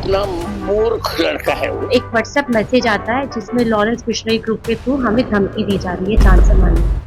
कितना मूर्ख लड़का है वो। एक व्हाट्सएप मैसेज आता है जिसमें लॉरेंस बिश्नोई ग्रुप के थ्रू हमें धमकी दी जा रही है जान से मारने की।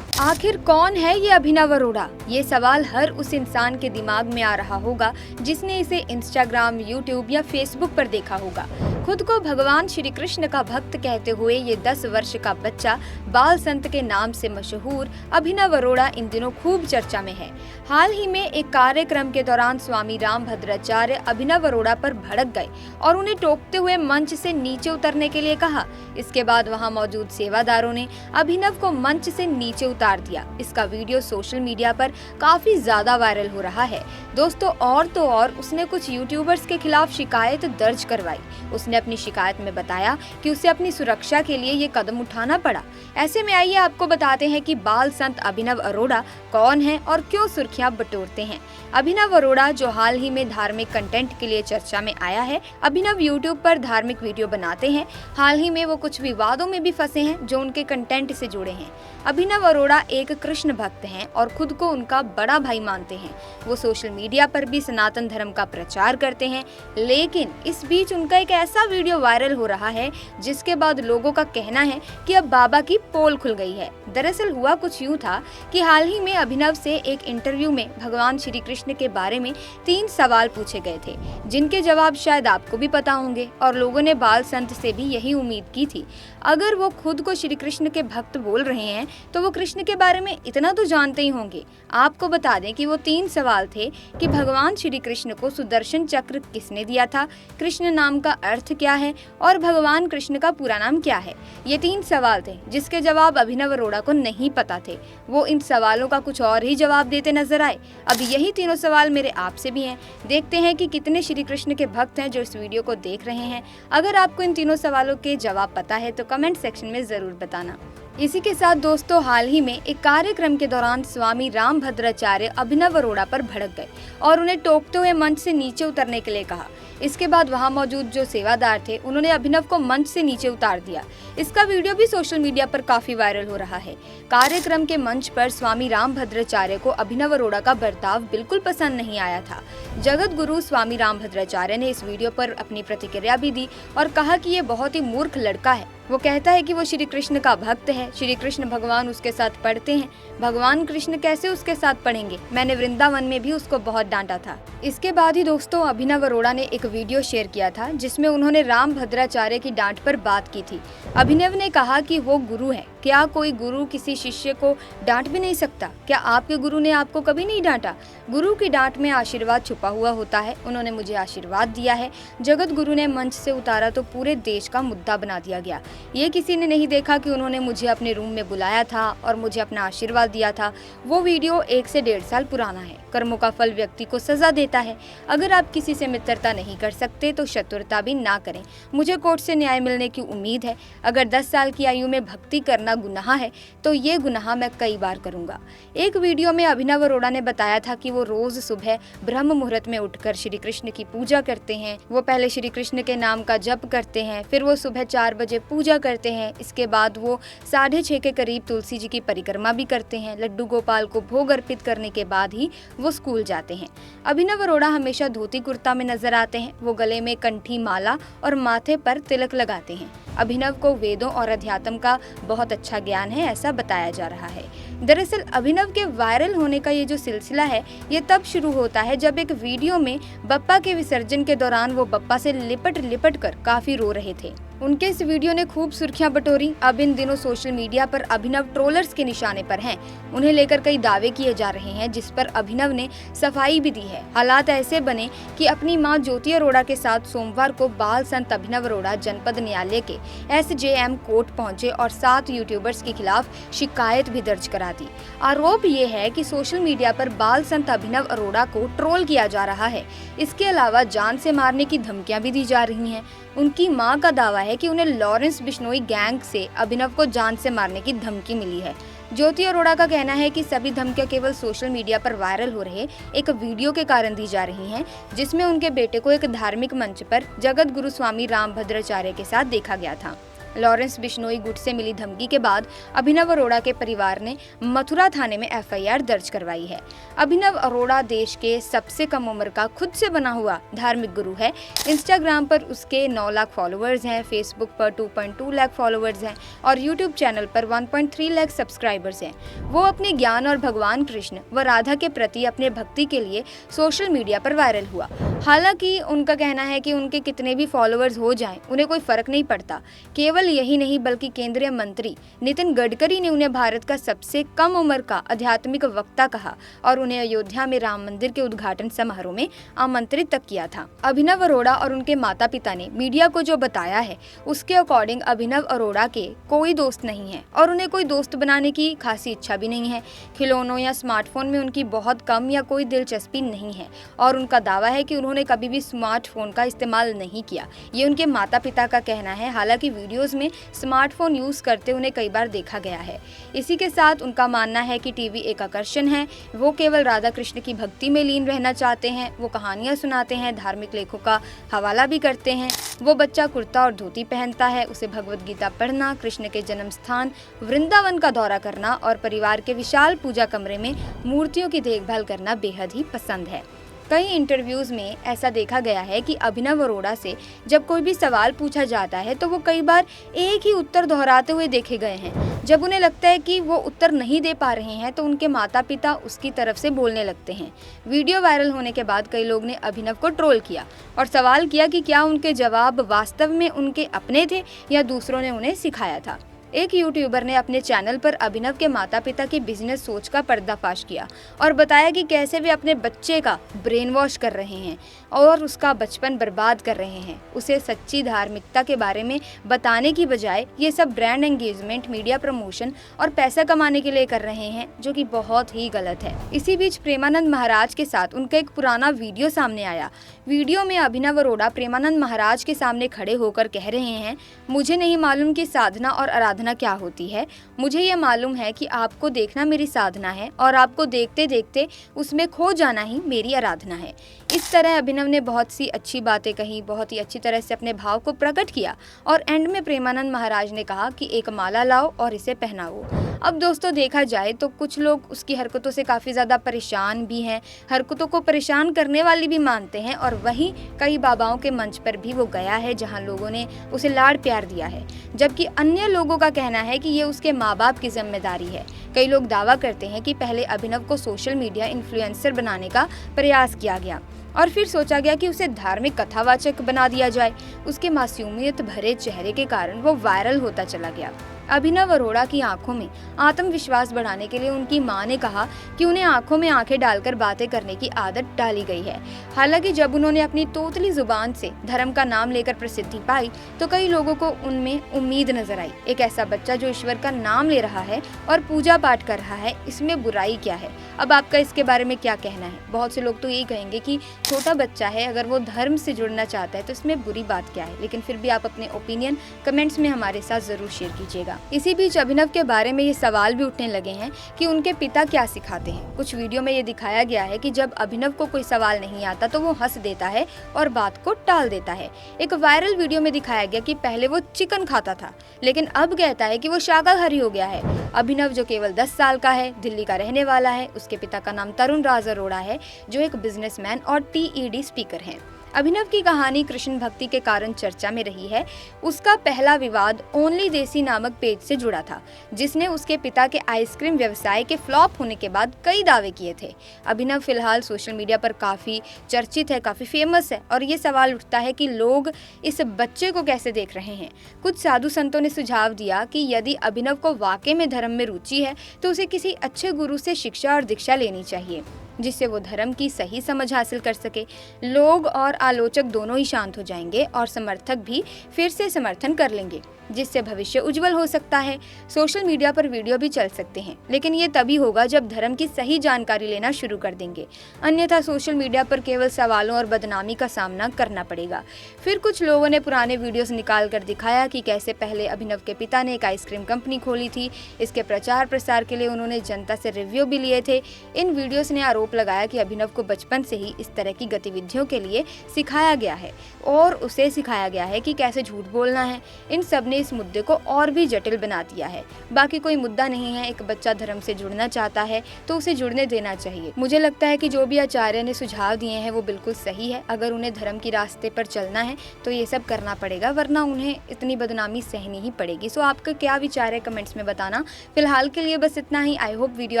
आखिर कौन है ये अभिनव अरोड़ा? ये सवाल हर उस इंसान के दिमाग में आ रहा होगा जिसने इसे इंस्टाग्राम, यूट्यूब या फेसबुक पर देखा होगा। खुद को भगवान श्री कृष्ण का भक्त कहते हुए ये 10 वर्ष का बच्चा बाल संत के नाम से मशहूर अभिनव अरोड़ा इन दिनों खूब चर्चा में है। हाल ही में एक कार्यक्रम के दौरान स्वामी रामभद्राचार्य अभिनव अरोड़ा पर भड़क गए और उन्हें टोकते हुए मंच से नीचे उतरने के लिए कहा। इसके बाद वहां मौजूद सेवादारों ने अभिनव को मंच से नीचे उतार दिया। इसका वीडियो सोशल मीडिया पर काफी ज्यादा वायरल हो रहा है। दोस्तों, और तो और उसने कुछ यूट्यूबर्स के खिलाफ शिकायत दर्ज करवाई। उसने अपनी शिकायत में बताया कि उसे अपनी सुरक्षा के लिए ये कदम उठाना पड़ा। ऐसे में आइए आपको बताते हैं कि बाल संत अभिनव अरोड़ा कौन है और क्यों सुर्खियां बटोरते हैं। अभिनव अरोड़ा, जो हाल ही में धार्मिक कंटेंट के लिए चर्चा में आया है। अभिनव यूट्यूब पर धार्मिक वीडियो बनाते हैं। हाल ही में वो कुछ विवादों में भी फंसे हैं जो उनके कंटेंट से जुड़े हैं। अभिनव अरोड़ा एक कृष्ण भक्त हैं और खुद को उनका बड़ा भाई मानते हैं। वो सोशल मीडिया पर भी सनातन धर्म का प्रचार करते हैं, लेकिन इस बीच उनका एक ऐसा वीडियो वायरल हो रहा है जिसके बाद लोगों का कहना है कि अब बाबा की पोल खुल गई है। दरअसल हुआ कुछ यूं था कि हाल ही में अभिनव से एक इंटरव्यू में भगवान श्री कृष्ण के बारे में 3 सवाल पूछे गए थे, जिनके जवाब शायद आपको भी पता होंगे और लोगों ने बाल संत से भी यही उम्मीद की थी। अगर वो खुद को श्री कृष्ण के भक्त बोल रहे हैं तो वो कृष्ण के बारे में इतना तो जानते ही होंगे। आपको बता दें कि वो 3 सवाल थे कि भगवान श्री कृष्ण को सुदर्शन चक्र किसने दिया था, कृष्ण नाम का अर्थ क्या है और भगवान कृष्ण का पूरा नाम क्या है। ये 3 सवाल थे जिसके जवाब अभिनव अरोड़ा को नहीं पता थे। वो इन सवालों का कुछ और ही जवाब देते नजर आए। अब यही तीनों सवाल मेरे आपसे भी हैं। देखते हैं कि कितने श्री कृष्ण के भक्त हैं जो इस वीडियो को देख रहे हैं। अगर आपको इन तीनों सवालों के जवाब पता है तो कमेंट सेक्शन में जरूर बताना। इसी के साथ दोस्तों, हाल ही में एक कार्यक्रम के दौरान स्वामी रामभद्राचार्य अभिनव अरोड़ा पर भड़क गए और उन्हें टोकते हुए मंच से नीचे उतरने के लिए कहा। इसके बाद वहां मौजूद जो सेवादार थे उन्होंने अभिनव को मंच से नीचे उतार दिया। इसका वीडियो भी सोशल मीडिया पर काफी वायरल हो रहा है। कार्यक्रम के मंच पर स्वामी रामभद्राचार्य को अभिनव अरोड़ा का बर्ताव बिल्कुल पसंद नहीं आया था। जगत गुरु स्वामी रामभद्राचार्य ने इस वीडियो पर अपनी प्रतिक्रिया भी दी और कहा कि ये बहुत ही मूर्ख लड़का है। वो कहता है कि वो श्री कृष्ण का भक्त है, श्री कृष्ण भगवान उसके साथ पढ़ते हैं, भगवान कृष्ण कैसे उसके साथ पढ़ेंगे। मैंने वृंदावन में भी उसको बहुत डांटा था। इसके बाद ही दोस्तों, अभिनव अरोड़ा ने एक वीडियो शेयर किया था जिसमें उन्होंने रामभद्राचार्य की डांट पर बात की थी। अभिनव ने कहा कि वो गुरु है, क्या कोई गुरु किसी शिष्य को डांट भी नहीं सकता? क्या आपके गुरु ने आपको कभी नहीं डांटा? गुरु की डांट में आशीर्वाद छुपा हुआ होता है। उन्होंने मुझे आशीर्वाद दिया है। जगत गुरु ने मंच से उतारा तो पूरे देश का मुद्दा बना दिया गया। ये किसी ने नहीं देखा कि उन्होंने मुझे अपने रूम में बुलाया था और मुझे अपना आशीर्वाद दिया था। वो वीडियो 1 से 1.5 साल पुराना है। कर्मों का फल व्यक्ति को सजा देता है। अगर आप किसी से मित्रता नहीं कर सकते तो शत्रुता भी ना करें। मुझे कोर्ट से न्याय मिलने की उम्मीद है। अगर 10 साल की आयु में भक्ति करना गुनाह है तो ये गुनाह मैं कई बार करूंगा। एक वीडियो में अभिनव अरोड़ा ने बताया था कि वो रोज सुबह ब्रह्म मुहूर्त में उठकर श्री कृष्ण की पूजा करते हैं। वो पहले श्री कृष्ण के नाम का जप करते हैं, फिर वो सुबह 4 बजे पूजा करते हैं। इसके बाद वो 6:30 के करीब तुलसी जी की परिक्रमा भी करते हैं। लड्डू गोपाल को भोग अर्पित करने के बाद ही वो स्कूल जाते हैं। अभिनव अरोड़ा हमेशा धोती कुर्ता में नजर आते हैं। वो गले में कंठी माला और माथे पर तिलक लगाते हैं। अभिनव को वेदों और अध्यात्म का बहुत अच्छा ज्ञान है, ऐसा बताया जा रहा है। दरअसल अभिनव के वायरल होने का ये जो सिलसिला है ये तब शुरू होता है जब एक वीडियो में बप्पा के विसर्जन के दौरान वो बप्पा से लिपट कर काफी रो रहे थे। उनके इस वीडियो ने खूब सुर्खियां बटोरी। अब इन दिनों सोशल मीडिया पर अभिनव ट्रोलर्स के निशाने पर हैं। उन्हें लेकर कई दावे किए जा रहे हैं जिस पर अभिनव ने सफाई भी दी है। हालात ऐसे बने कि अपनी मां ज्योति अरोड़ा के साथ सोमवार को बाल संत अभिनव अरोड़ा जनपद न्यायालय के SJM कोर्ट पहुंचे और 7 यूट्यूबर्स के खिलाफ शिकायत भी दर्ज करा दी। आरोप ये है कि सोशल मीडिया पर बाल संत अभिनव अरोड़ा को ट्रोल किया जा रहा है। इसके अलावा जान से मारने की धमकियां भी दी जा रही हैं। उनकी मां का दावा है कि उन्हें लॉरेंस बिश्नोई गैंग से अभिनव को जान से मारने की धमकी मिली है। ज्योति अरोड़ा का कहना है कि सभी धमकियां केवल सोशल मीडिया पर वायरल हो रहे एक वीडियो के कारण दी जा रही हैं, जिसमें उनके बेटे को एक धार्मिक मंच पर जगत गुरु स्वामी रामभद्राचार्य के साथ देखा गया था। लॉरेंस बिश्नोई गुट से मिली धमकी के बाद अभिनव अरोड़ा के परिवार ने मथुरा थाने में एफआईआर दर्ज करवाई है। अभिनव अरोड़ा देश के सबसे कम उम्र का खुद से बना हुआ धार्मिक गुरु है। इंस्टाग्राम पर उसके 9 लाख फॉलोअर्स हैं, फेसबुक पर 2.2 लाख फॉलोअर्स हैं और यूट्यूब चैनल पर 1.3 लाख सब्सक्राइबर्स हैं। वो अपने ज्ञान और भगवान कृष्ण व राधा के प्रति अपने भक्ति के लिए सोशल मीडिया पर वायरल हुआ। हालांकि उनका कहना है कि उनके कितने भी फॉलोअर्स हो जाएं, उन्हें कोई फर्क नहीं पड़ता। केवल यही नहीं बल्कि केंद्रीय मंत्री नितिन गडकरी ने उन्हें भारत का सबसे कम उम्र का आध्यात्मिक वक्ता कहा और उन्हें अयोध्या में राम मंदिर के उद्घाटन समारोह में आमंत्रित तक किया था। अभिनव अरोड़ा और उनके माता पिता ने मीडिया को जो बताया है उसके अकॉर्डिंग अभिनव अरोड़ा के कोई दोस्त नहीं है और उन्हें कोई दोस्त बनाने की खासी इच्छा भी नहीं है। खिलौनों या स्मार्टफोन में उनकी बहुत कम या कोई दिलचस्पी नहीं है और उनका दावा है कि उन्होंने कभी भी स्मार्टफोन का इस्तेमाल नहीं किया। ये उनके माता पिता का कहना है। हालांकि वीडियोस में स्मार्टफोन यूज करते उन्हें कई बार देखा गया है। इसी के साथ उनका मानना है कि टीवी एक आकर्षण है। वो केवल राधा कृष्ण की भक्ति में लीन रहना चाहते हैं। वो कहानियां सुनाते हैं, धार्मिक लेखों का हवाला भी करते हैं। वो बच्चा कुर्ता और धोती पहनता है। उसे भगवत गीता पढ़ना, कृष्ण के जन्म स्थान वृंदावन का दौरा करना और परिवार के विशाल पूजा कमरे में मूर्तियों की देखभाल करना बेहद ही पसंद है। कई इंटरव्यूज में ऐसा देखा गया है कि अभिनव अरोड़ा से जब कोई भी सवाल पूछा जाता है तो वो कई बार एक ही उत्तर दोहराते हुए देखे गए हैं। जब उन्हें लगता है कि वो उत्तर नहीं दे पा रहे हैं तो उनके माता पिता उसकी तरफ से बोलने लगते हैं। वीडियो वायरल होने के बाद कई लोग ने अभिनव को ट्रोल किया और सवाल किया कि क्या उनके जवाब वास्तव में उनके अपने थे या दूसरों ने उन्हें सिखाया था। एक यूट्यूबर ने अपने चैनल पर अभिनव के माता पिता की बिजनेस सोच का पर्दाफाश किया और बताया कि कैसे वे अपने बच्चे का ब्रेन वॉश कर रहे हैं और उसका बचपन बर्बाद कर रहे हैं। उसे सच्ची धार्मिकता के बारे में बताने की बजाय ये सब ब्रांड एंगेजमेंट, मीडिया प्रमोशन और पैसा कमाने के लिए कर रहे हैं, जो कि बहुत ही गलत है। इसी बीच प्रेमानंद महाराज के साथ उनका एक पुराना वीडियो सामने आया। वीडियो में अभिनव अरोड़ा प्रेमानंद महाराज के सामने खड़े होकर कह रहे हैं, मुझे नहीं मालूम कि साधना और आराधना क्या होती है। मुझे ये मालूम है कि आपको देखना मेरी साधना है और आपको देखते देखते उसमें खो जाना ही मेरी आराधना है। इस तरह अभिनव ने बहुत सी अच्छी बातें कही, बहुत ही अच्छी तरह से अपने भाव को प्रकट किया और एंड में प्रेमानंद महाराज ने कहा कि एक माला लाओ और इसे पहनाओ। अब दोस्तों देखा जाए तो कुछ लोग उसकी हरकतों से काफ़ी ज़्यादा परेशान भी हैं, हरकतों को परेशान करने वाली भी मानते हैं और वहीं कई बाबाओं के मंच पर भी वो गया है जहां लोगों ने उसे लाड़ प्यार दिया है, जबकि अन्य लोगों का कहना है कि ये उसके माँ बाप की जिम्मेदारी है। कई लोग दावा करते हैं कि पहले अभिनव को सोशल मीडिया इन्फ्लुएंसर बनाने का प्रयास किया गया और फिर सोचा गया कि उसे धार्मिक कथावाचक बना दिया जाए। उसके मासूमियत भरे चेहरे के कारण वो वायरल होता चला गया। अभिनव अरोड़ा की आंखों में आत्मविश्वास बढ़ाने के लिए उनकी मां ने कहा कि उन्हें आंखों में आंखें डालकर बातें करने की आदत डाली गई है। हालांकि जब उन्होंने अपनी तोतली जुबान से धर्म का नाम लेकर प्रसिद्धि पाई तो कई लोगों को उनमें उम्मीद नजर आई। एक ऐसा बच्चा जो ईश्वर का नाम ले रहा है और पूजा पाठ कर रहा है, इसमें बुराई क्या है? अब आपका इसके बारे में क्या कहना है? बहुत से लोग तो यही कहेंगे कि छोटा बच्चा है, अगर वो धर्म से जुड़ना चाहता है तो इसमें बुरी बात क्या है? लेकिन फिर भी आप अपने ओपिनियन कमेंट्स में हमारे साथ जरूर शेयर कीजिएगा। इसी बीच अभिनव के बारे में ये सवाल भी उठने लगे हैं कि उनके पिता क्या सिखाते हैं। कुछ वीडियो में ये दिखाया गया है कि जब अभिनव को कोई सवाल नहीं आता तो वो हंस देता है और बात को टाल देता है। एक वायरल वीडियो में दिखाया गया कि पहले वो चिकन खाता था लेकिन अब कहता है कि वो शाकाहारी हो गया है। अभिनव जो केवल 10 साल का है, दिल्ली का रहने वाला है। उसके पिता का नाम तरुण राज अरोड़ा है जो एक बिजनेसमैन और TED स्पीकर हैं। अभिनव की कहानी कृष्ण भक्ति के कारण चर्चा में रही है। उसका पहला विवाद ओनली देसी नामक पेज से जुड़ा था, जिसने उसके पिता के आइसक्रीम व्यवसाय के फ्लॉप होने के बाद कई दावे किए थे। अभिनव फिलहाल सोशल मीडिया पर काफ़ी चर्चित है, काफ़ी फेमस है और ये सवाल उठता है कि लोग इस बच्चे को कैसे देख रहे हैं। कुछ साधु संतों ने सुझाव दिया कि यदि अभिनव को वाकई में धर्म में रुचि है तो उसे किसी अच्छे गुरु से शिक्षा और दीक्षा लेनी चाहिए, जिससे वो धर्म की सही समझ हासिल कर सके। लोग और आलोचक दोनों ही शांत हो जाएंगे और समर्थक भी फिर से समर्थन कर लेंगे, जिससे भविष्य उज्जवल हो सकता है। सोशल मीडिया पर वीडियो भी चल सकते हैं, लेकिन ये तभी होगा जब धर्म की सही जानकारी लेना शुरू कर देंगे, अन्यथा सोशल मीडिया पर केवल सवालों और बदनामी का सामना करना पड़ेगा। फिर कुछ लोगों ने पुराने वीडियोस निकाल कर दिखाया कि कैसे पहले अभिनव के पिता ने एक आइसक्रीम कंपनी खोली थी। इसके प्रचार प्रसार के लिए उन्होंने जनता से रिव्यू भी लिए थे। इन वीडियोस ने आरोप लगाया कि अभिनव को बचपन से ही इस तरह की गतिविधियों के लिए सिखाया गया है और उसे सिखाया गया है कि कैसे झूठ बोलना है। इन सब आपने इस मुद्दे को और भी जटिल बना दिया है। बाकी कोई मुद्दा नहीं है, एक बच्चा धर्म से जुड़ना चाहता है तो उसे जुड़ने देना चाहिए। मुझे लगता है कि जो भी आचार्य ने सुझाव दिए हैं वो बिल्कुल सही है। अगर उन्हें धर्म की रास्ते पर चलना है तो ये सब करना पड़ेगा, वरना उन्हें इतनी बदनामी सहनी ही पड़ेगी। सो आपका क्या विचार है कमेंट्स में बताना। फिलहाल के लिए बस इतना ही। आई होप वीडियो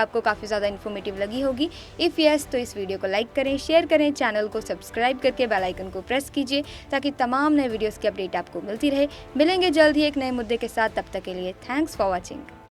आपको काफ़ी ज़्यादा इन्फॉर्मेटिव लगी होगी। इफ़ यस तो इस वीडियो को लाइक करें, शेयर करें, चैनल को सब्सक्राइब करके बेल आइकन को प्रेस कीजिए ताकि तमाम नए वीडियोस की अपडेट आपको मिलती रहे। मिलेंगे जल्द ही एक नए मुद्दे के साथ, तब तक के लिए थैंक्स फॉर वॉचिंग।